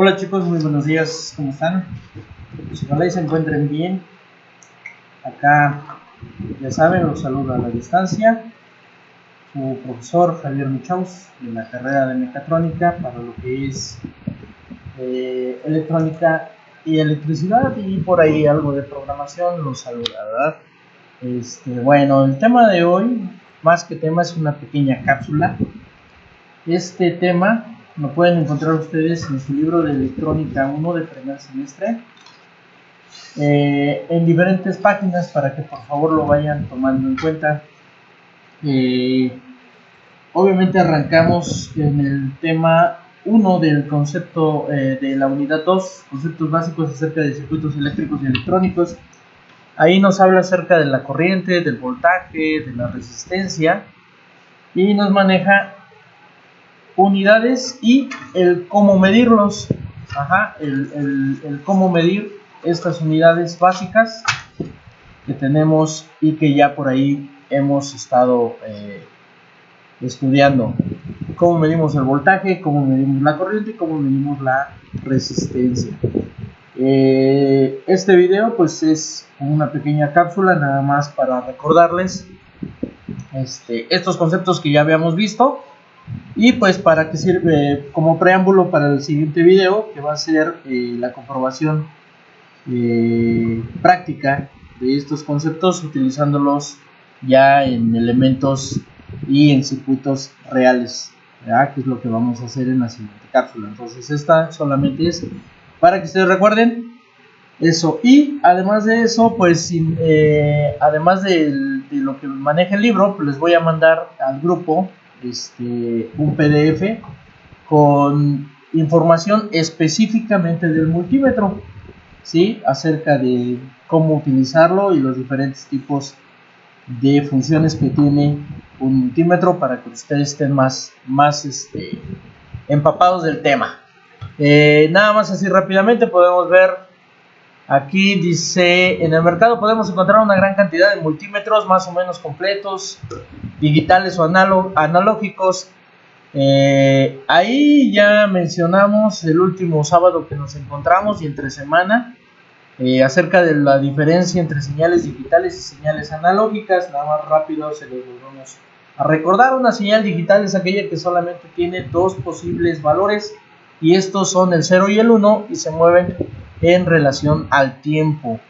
Hola chicos, muy buenos días, ¿cómo están? Pues ojalá y se encuentren bien. Acá, ya saben, los saludo a la distancia. Su profesor Javier Michaus, de la carrera de mecatrónica para lo que es electrónica y electricidad, y por ahí algo de programación, los saluda, ¿verdad? Bueno, el tema de hoy, más que tema, es una pequeña cápsula. Este tema lo pueden encontrar ustedes en su libro de electrónica 1 de primer semestre, en diferentes páginas, para que por favor lo vayan tomando en cuenta. Obviamente arrancamos en el tema 1 del concepto de la unidad 2, conceptos básicos acerca de circuitos eléctricos y electrónicos. Ahí nos habla acerca de la corriente, del voltaje, de la resistencia, y nos maneja unidades y el cómo medirlos. El cómo medir estas unidades básicas que tenemos y que ya por ahí hemos estado estudiando. Cómo medimos el voltaje, cómo medimos la corriente y cómo medimos la resistencia. Este video pues es una pequeña cápsula nada más para recordarles estos conceptos que ya habíamos visto, y pues para que sirve como preámbulo para el siguiente video, que va a ser la comprobación práctica de estos conceptos utilizándolos ya en elementos y en circuitos reales, ¿verdad? Que es lo que vamos a hacer en la siguiente cápsula. Entonces esta solamente es para que ustedes recuerden eso, y además de eso, pues además de lo que maneja el libro, pues les voy a mandar al grupo un PDF con información específicamente del multímetro, ¿sí? Acerca de cómo utilizarlo y los diferentes tipos de funciones que tiene un multímetro, para que ustedes estén más empapados del tema. Nada más así rápidamente podemos ver. Aquí dice: en el mercado podemos encontrar una gran cantidad de multímetros más o menos completos, digitales o analógicos. Ahí ya mencionamos el último sábado que nos encontramos y entre semana, acerca de la diferencia entre señales digitales y señales analógicas. Nada más rápido se los volvemos a recordar. Una señal digital es aquella que solamente tiene dos posibles valores, y estos son el 0 y el 1, y se mueven en relación al tiempo.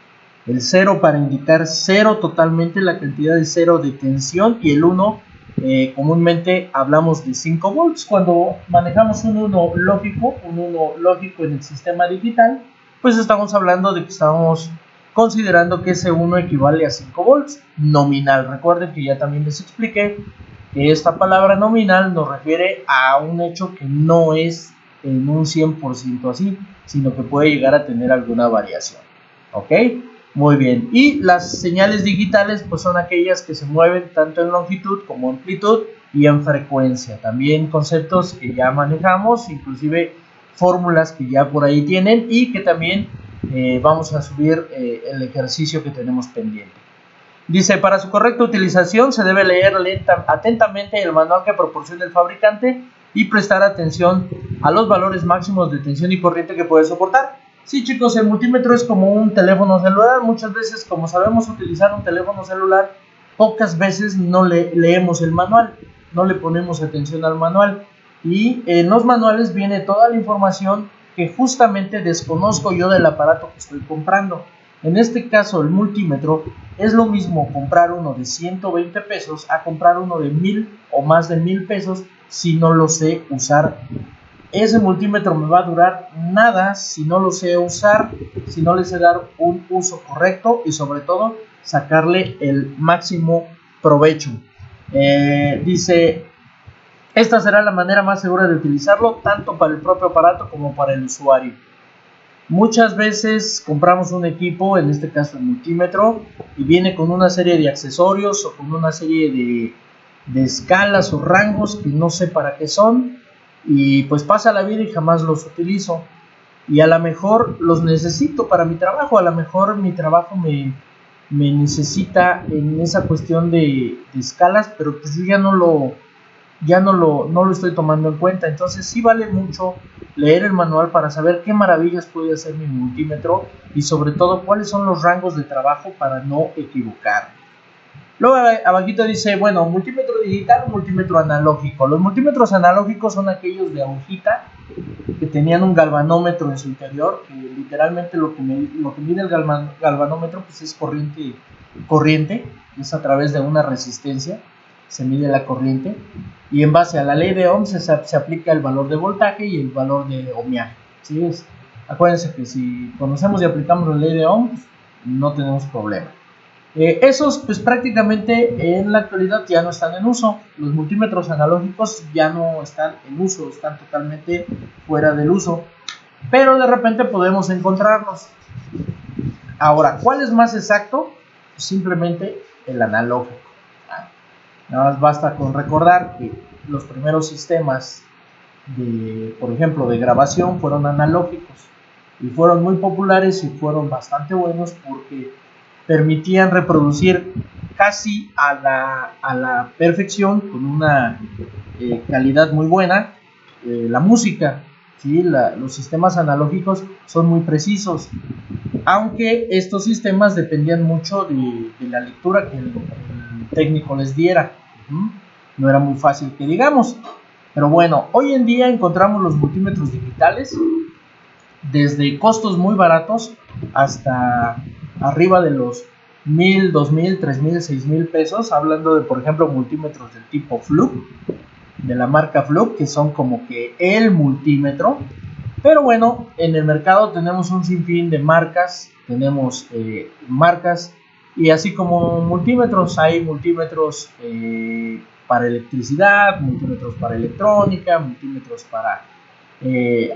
El 0 para indicar 0 totalmente, la cantidad de 0 de tensión, y el 1 comúnmente hablamos de 5 volts. Cuando manejamos un 1 lógico en el sistema digital, pues estamos hablando de que estamos considerando que ese 1 equivale a 5 volts nominal. Recuerden que ya también les expliqué que esta palabra nominal nos refiere a un hecho que no es en un 100% así, sino que puede llegar a tener alguna variación. ¿Ok? Muy bien. Y las señales digitales pues son aquellas que se mueven tanto en longitud como amplitud y en frecuencia. También conceptos que ya manejamos, inclusive fórmulas que ya por ahí tienen, y que también vamos a subir el ejercicio que tenemos pendiente. Dice: para su correcta utilización se debe leer atentamente el manual que proporciona el fabricante y prestar atención a los valores máximos de tensión y corriente que puede soportar. Sí, chicos, el multímetro es como un teléfono celular. Muchas veces, como sabemos utilizar un teléfono celular, pocas veces no leemos el manual, no le ponemos atención al manual, y en los manuales viene toda la información que justamente desconozco yo del aparato que estoy comprando. En este caso, el multímetro es lo mismo comprar uno de 120 pesos a comprar uno de 1000 o más de 1000 pesos si no lo sé usar. Ese multímetro me va a durar nada si no lo sé usar, si no le sé dar un uso correcto y sobre todo sacarle el máximo provecho. Dice: esta será la manera más segura de utilizarlo, tanto para el propio aparato como para el usuario. Muchas veces compramos un equipo, en este caso el multímetro, y viene con una serie de accesorios o con una serie de escalas o rangos que no sé para qué son, y pues pasa la vida y jamás los utilizo. Y a lo mejor los necesito para mi trabajo, a lo mejor mi trabajo me necesita en esa cuestión de escalas, pero pues yo no lo estoy tomando en cuenta. Entonces sí vale mucho leer el manual para saber qué maravillas puede hacer mi multímetro y sobre todo cuáles son los rangos de trabajo para no equivocarme. Luego abajito dice, bueno, multímetro digital o multímetro analógico. Los multímetros analógicos son aquellos de agujita que tenían un galvanómetro en su interior, que literalmente lo que mide el galvanómetro pues es corriente, es a través de una resistencia, se mide la corriente, y en base a la ley de Ohm se aplica el valor de voltaje y el valor de ohmiaje. ¿Sí? Acuérdense que si conocemos y aplicamos la ley de Ohm, pues no tenemos problema. Esos pues prácticamente en la actualidad ya no están en uso. Los multímetros analógicos ya no están en uso, están totalmente fuera del uso, pero de repente podemos encontrarlos. Ahora, ¿cuál es más exacto? Pues simplemente el analógico. Nada más basta con recordar que los primeros sistemas por ejemplo, de grabación fueron analógicos y fueron muy populares y fueron bastante buenos porque permitían reproducir casi a la perfección, con una calidad muy buena, la música. ¿Sí? Los sistemas analógicos son muy precisos, aunque estos sistemas dependían mucho de la lectura que el técnico les diera. No era muy fácil que digamos. Pero bueno, hoy en día encontramos los multímetros digitales desde costos muy baratos hasta arriba de los 1,000, 2,000, 3,000, 6,000 pesos, hablando de, por ejemplo, multímetros del tipo Fluke, de la marca Fluke, que son como que el multímetro. Pero bueno, en el mercado tenemos un sinfín de marcas, tenemos marcas, y así como multímetros, hay multímetros para electricidad, multímetros para electrónica, multímetros para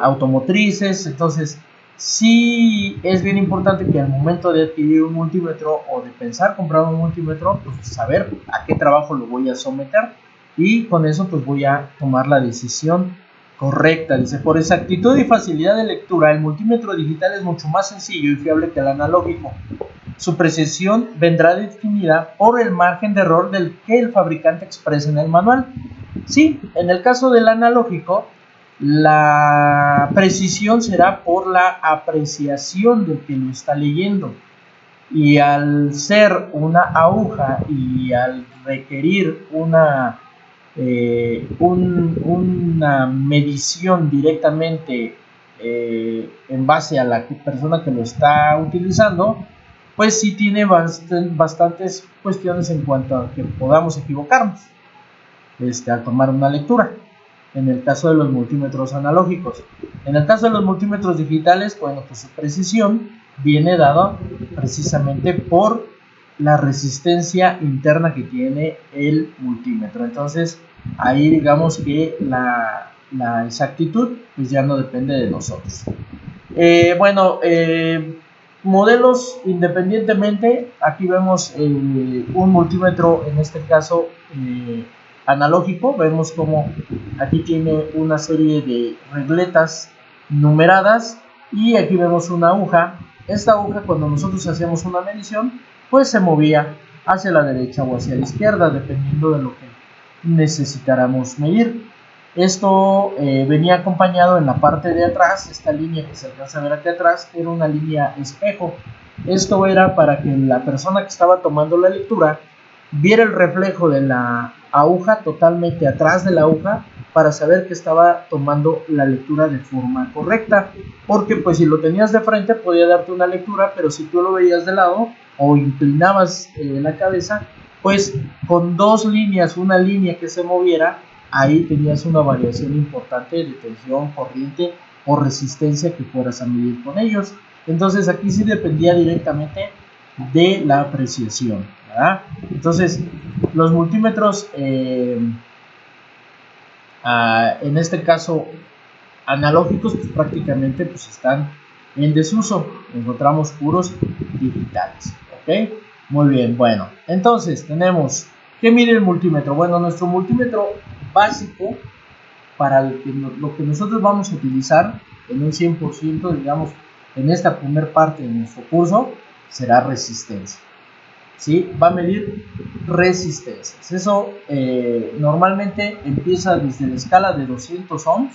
automotrices. Entonces sí es bien importante que al momento de adquirir un multímetro o de pensar comprar un multímetro, pues saber a qué trabajo lo voy a someter, y con eso pues voy a tomar la decisión correcta. Dice, por exactitud y facilidad de lectura, el multímetro digital es mucho más sencillo y fiable que el analógico. Su precisión vendrá definida por el margen de error del que el fabricante expresa en el manual. Sí, en el caso del analógico, la precisión será por la apreciación del que lo está leyendo. Y al ser una aguja y al requerir una medición directamente en base a la persona que lo está utilizando, pues sí tiene bastantes cuestiones en cuanto a que podamos equivocarnos al tomar una lectura. En el caso de los multímetros analógicos. En el caso de los multímetros digitales, bueno, pues su precisión viene dada precisamente por la resistencia interna que tiene el multímetro. Entonces ahí digamos que la exactitud pues ya no depende de nosotros. Modelos independientemente, aquí vemos un multímetro, en este caso analógico. Vemos como aquí tiene una serie de regletas numeradas y aquí vemos una aguja. Esta aguja, cuando nosotros hacíamos una medición, pues se movía hacia la derecha o hacia la izquierda, dependiendo de lo que necesitáramos medir. Esto venía acompañado en la parte de atrás. Esta línea que se alcanza a ver aquí atrás era una línea espejo. Esto era para que la persona que estaba tomando la lectura viera el reflejo de la aguja totalmente atrás de la aguja, para saber que estaba tomando la lectura de forma correcta, porque pues si lo tenías de frente podía darte una lectura, pero si tú lo veías de lado o inclinabas la cabeza, pues con dos líneas, una línea que se moviera, ahí tenías una variación importante de tensión, corriente o resistencia que fueras a medir con ellos. Entonces aquí sí dependía directamente de la apreciación, ¿verdad? Entonces los multímetros en este caso analógicos pues prácticamente pues están en desuso. Encontramos puros digitales, ¿ok? Muy bien, bueno, entonces tenemos, ¿qué mide el multímetro? Bueno, nuestro multímetro básico para lo que nosotros vamos a utilizar en un 100%, digamos, en esta primera parte de nuestro curso, será resistencia. ¿Sí? Va a medir resistencias. Eso normalmente empieza desde la escala de 200 ohms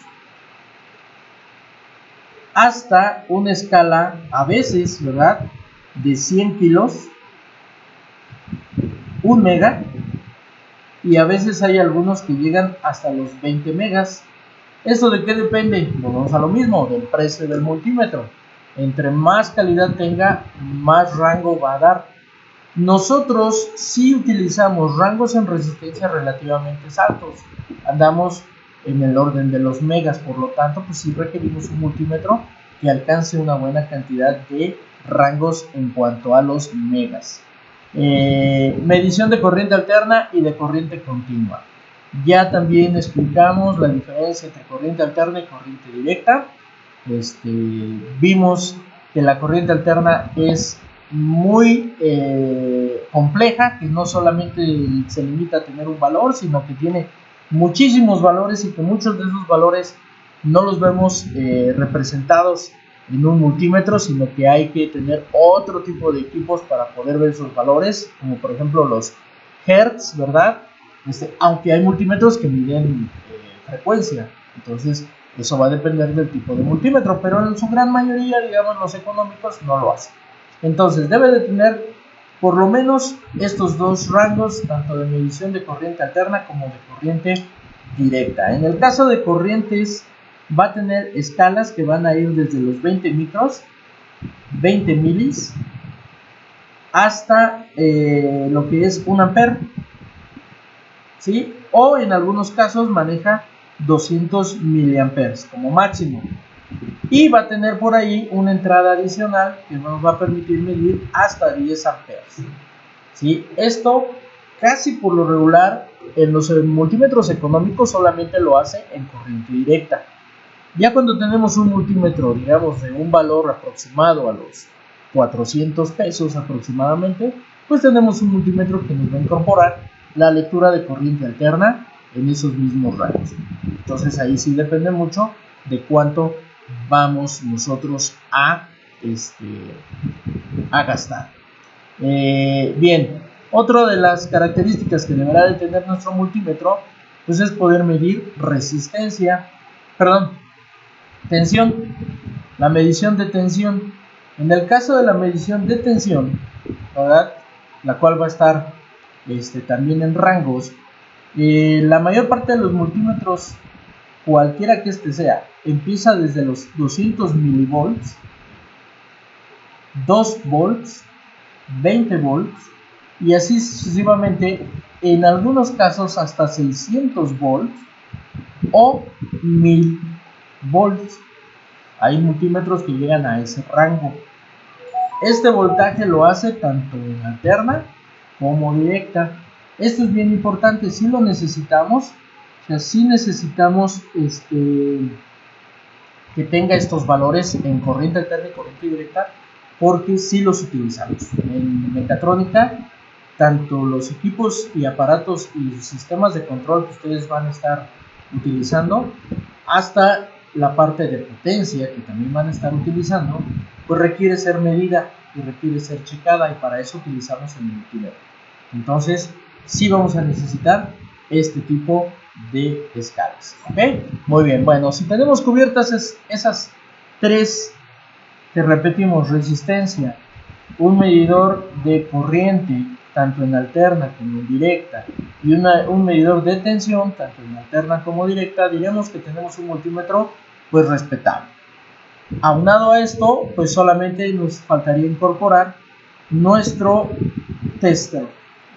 hasta una escala a veces, ¿verdad?, de 100 kilos, 1 mega, y a veces hay algunos que llegan hasta los 20 megas. ¿Esto de qué depende? Volvemos a lo mismo, del precio del multímetro. Entre más calidad tenga, más rango va a dar. Nosotros sí utilizamos rangos en resistencia relativamente altos. Andamos en el orden de los megas, por lo tanto, pues sí requerimos un multímetro que alcance una buena cantidad de rangos en cuanto a los megas. Medición de corriente alterna y de corriente continua. Ya también explicamos la diferencia entre corriente alterna y corriente directa. Vimos que la corriente alterna es muy compleja, que no solamente se limita a tener un valor, sino que tiene muchísimos valores y que muchos de esos valores no los vemos representados en un multímetro, sino que hay que tener otro tipo de equipos para poder ver esos valores, como por ejemplo los hertz, ¿verdad? Aunque hay multímetros que miden frecuencia, entonces eso va a depender del tipo de multímetro, pero en su gran mayoría, digamos, los económicos no lo hacen. Entonces debe de tener por lo menos estos dos rangos, tanto de medición de corriente alterna como de corriente directa. En el caso de corrientes, va a tener escalas que van a ir desde los 20 micros, 20 milis, hasta lo que es 1 ampere, ¿sí? O en algunos casos maneja 200 miliamperes como máximo. Y va a tener por ahí una entrada adicional que nos va a permitir medir hasta 10 amperes. ¿Sí? Esto casi por lo regular en los multímetros económicos solamente lo hace en corriente directa. Ya cuando tenemos un multímetro, digamos, de un valor aproximado a los 400 pesos aproximadamente, pues tenemos un multímetro que nos va a incorporar la lectura de corriente alterna en esos mismos rangos. Entonces ahí sí depende mucho de cuánto vamos nosotros a gastar. Bien, otra de las características que deberá de tener nuestro multímetro pues es poder medir tensión, la medición de tensión. En el caso de la medición de tensión, ¿verdad?, la cual va a estar también en rangos, la mayor parte de los multímetros, cualquiera que sea, empieza desde los 200 milivolts, 2 volts, 20 volts y así sucesivamente, en algunos casos hasta 600 volts o 1000 volts. Hay multímetros que llegan a ese rango. Este voltaje lo hace tanto en alterna como directa. Esto es bien importante, si lo necesitamos, o sea, si necesitamos que tenga estos valores en corriente alterna y corriente directa, porque si los utilizamos. En mecatrónica, tanto los equipos y aparatos y sistemas de control que ustedes van a estar utilizando, hasta la parte de potencia que también van a estar utilizando, pues requiere ser medida y requiere ser checada, y para eso utilizamos el multímetro. Entonces sí vamos a necesitar este tipo de escalas, ¿ok? Muy bien, bueno, si tenemos cubiertas esas tres que repetimos: resistencia, un medidor de corriente tanto en alterna como en directa, y un medidor de tensión tanto en alterna como directa, diríamos que tenemos un multímetro pues respetable. Aunado a esto, pues solamente nos faltaría incorporar nuestro tester,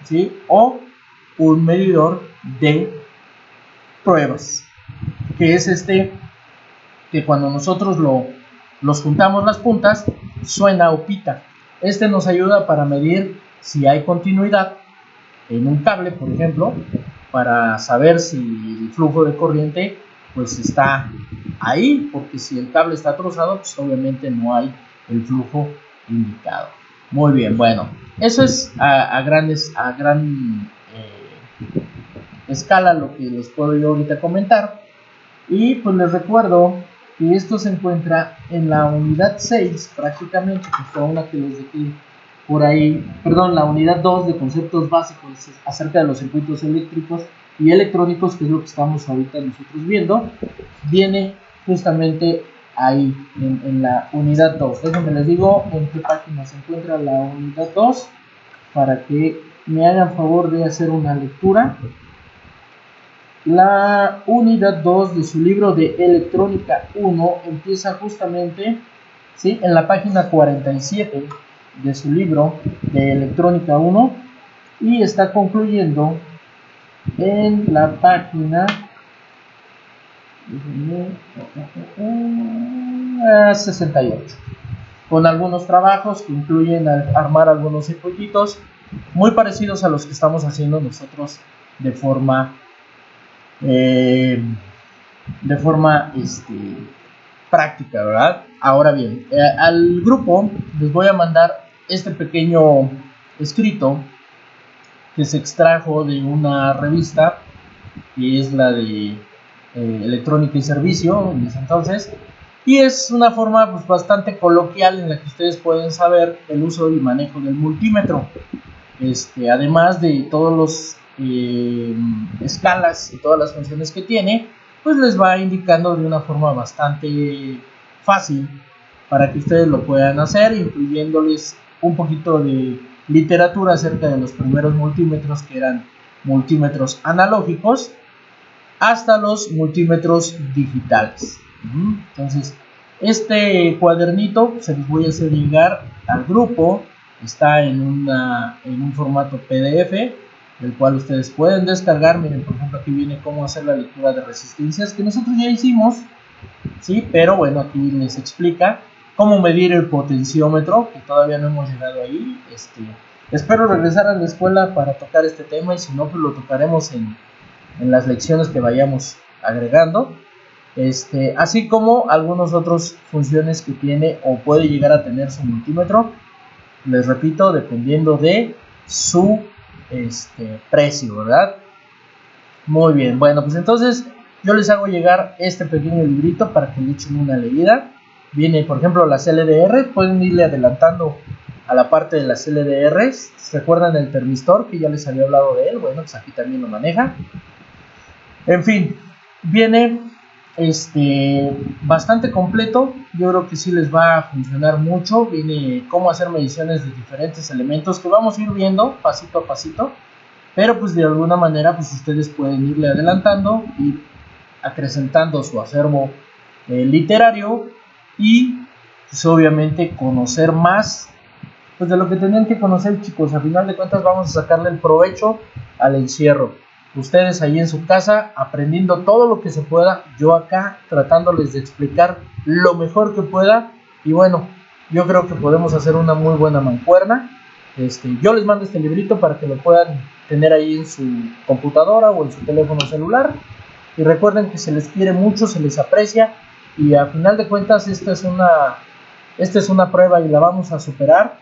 ¿sí?, o un medidor de pruebas, que es que cuando nosotros los juntamos las puntas, suena o pita. Nos ayuda para medir si hay continuidad en un cable, por ejemplo, para saber si el flujo de corriente pues está ahí, porque si el cable está trozado, pues obviamente no hay el flujo indicado. Muy bien, bueno, eso es a gran escala lo que les puedo yo ahorita comentar. Y pues les recuerdo que esto se encuentra en la unidad 6 prácticamente, que fue una que les dejé por ahí, la unidad 2 de conceptos básicos acerca de los circuitos eléctricos y electrónicos, que es lo que estamos ahorita nosotros viendo. Viene justamente ahí en la unidad 2. Déjenme les digo en qué página se encuentra la unidad 2 para que me hagan favor de hacer una lectura. La unidad 2 de su libro de electrónica 1 empieza justamente, ¿sí?, en la página 47 de su libro de electrónica 1 y está concluyendo en la página 68, con algunos trabajos que incluyen armar algunos circuitos muy parecidos a los que estamos haciendo nosotros de forma práctica, ¿verdad? Ahora bien, al grupo les voy a mandar este pequeño escrito que se extrajo de una revista que es la de Electrónica y Servicio en ese entonces, y es una forma pues bastante coloquial en la que ustedes pueden saber el uso y manejo del multímetro, además de todos los escalas y todas las funciones que tiene, pues les va indicando de una forma bastante fácil para que ustedes lo puedan hacer, incluyéndoles un poquito de literatura acerca de los primeros multímetros, que eran multímetros analógicos, hasta los multímetros digitales. Entonces, este cuadernito se los voy a hacer llegar al grupo. Está en un formato PDF, el cual ustedes pueden descargar. Miren, por ejemplo, aquí viene cómo hacer la lectura de resistencias, que nosotros ya hicimos, ¿sí? Pero bueno, aquí les explica cómo medir el potenciómetro, que todavía no hemos llegado ahí. Espero regresar a la escuela para tocar este tema, y si no, pues lo tocaremos en las lecciones que vayamos agregando, así como algunas otras funciones que tiene o puede llegar a tener su multímetro. Les repito, dependiendo de su precio, ¿verdad? Muy bien, bueno, pues entonces yo les hago llegar este pequeño librito para que le echen una leída. Viene, por ejemplo, las LDR, pueden irle adelantando a la parte de las LDRs. ¿Se acuerdan del termistor que ya les había hablado de él? Bueno, pues aquí también lo maneja. En fin, viene bastante completo. Yo creo que sí les va a funcionar mucho. Viene cómo hacer mediciones de diferentes elementos que vamos a ir viendo pasito a pasito, pero pues de alguna manera pues ustedes pueden irle adelantando y acrecentando su acervo literario, y pues obviamente conocer más pues de lo que tenían que conocer, chicos. A final de cuentas vamos a sacarle el provecho al encierro. Ustedes ahí en su casa aprendiendo todo lo que se pueda, yo acá tratándoles de explicar lo mejor que pueda, y bueno, yo creo que podemos hacer una muy buena mancuerna. Yo les mando este librito para que lo puedan tener ahí en su computadora o en su teléfono celular, y recuerden que se les quiere mucho, se les aprecia, y a final de cuentas esta es una prueba y la vamos a superar.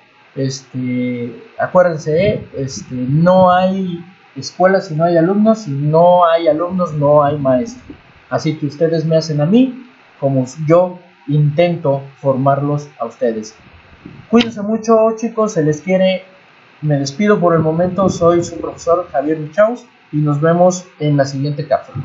Acuérdense, no hay escuela si no hay alumnos, si no hay alumnos no hay maestro, así que ustedes me hacen a mí como yo intento formarlos a ustedes. Cuídense mucho, chicos, se les quiere. Me despido por el momento, soy su profesor Javier Michaus y nos vemos en la siguiente cápsula.